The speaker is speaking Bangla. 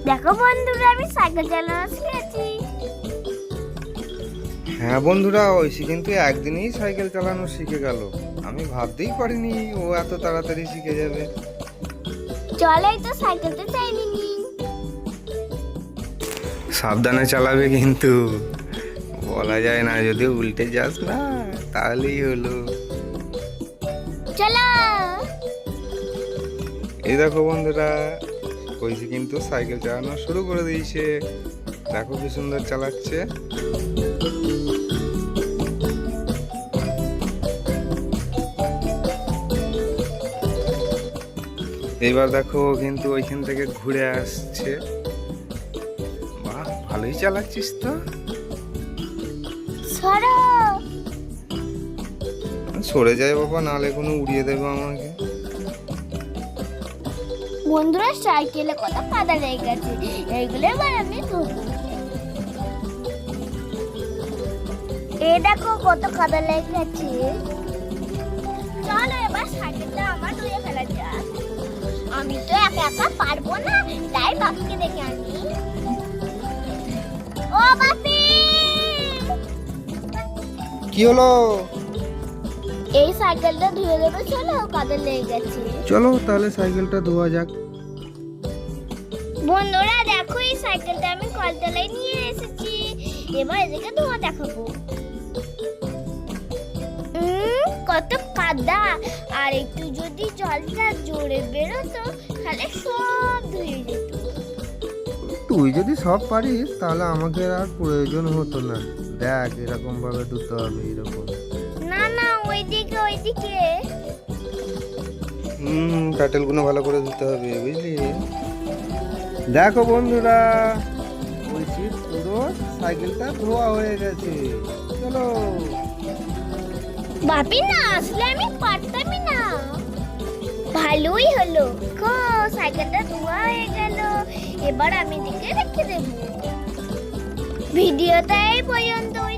দেখো বন্ধুরা, আমি সাইকেল চালানো শিখেছি। হ্যাঁ বন্ধুরা, ঐশী কিন্তু একদিনেই সাইকেল চালানো শিখে গেল। আমি ভাবতেই পারিনি ও এত তাড়াতাড়ি শিখে যাবে। চলাই তো সাইকেলটা চাইনি নি। সাবধানে চালাবে কিন্তু, বলা যায় না, যদি উল্টে যাস না তাহলেই হলো। চলো। এই দেখো বন্ধুরা, ঐশী কিন্তু সাইকেল চালানো শুরু করে দিয়েছে। দেখো কি সুন্দর চালাচ্ছে। এইবার দেখো কিন্তু ওইখান থেকে ঘুরে আসছে। বাহ, ভালোই চালাচ্ছিস তো। সরো। সরে যায় বাবা, নাহলে কোনো উড়িয়ে দেবে আমাকে। বন্ধুরা, সাইকেলে কত কাদা লেগে গেছে, এইগুলো এবার আমি ধোবো। এই দেখো কত কাদা লেগে গেছে। চলো এবার সাইকেলটা আমার ধুয়ে ফেলা যাক। আমি তো একা একা পারবো না, তাই বাপিকে ডেকে আনি। ও বাপি, কি হলো? এই সাইকেলটা ধুয়ে দেবে, চলো, কাদা লেগে গেছে। চলো তাহলে সাইকেলটা ধোয়া যাক। বন্ধুরা দেখো, এই সাইকেলটা আমি কলতলায় নিয়ে এসেছি। এবার এদিকে ধোয়া দেখাবো। কত কাদা, আর একটু যদি জলটা জোরে বেরোতো তাহলে সব ধুয়ে যেত। তুই যদি সব পারিস তাহলে আমাকে আর প্রয়োজন হতো না। দেখ, এরকম ভাবে ধুতে হবে, এরকম। না না, ওইদিকে ওইদিকে। প্যাটেল গুলো ভালো করে ধুতে হবে, বুঝলি? দেখো বন্ধুরা, বলছি পুরো সাইকেলটা ধোয়া হয়ে গেছে। চলো। বাপি না আসলে আমি পারতামই না। ভালোই হলো গো, সাইকেলটা ধোয়া হয়ে গেল। এবার আমি দিকে রেখে দেব। ভিডিওটা এই পর্যন্তই।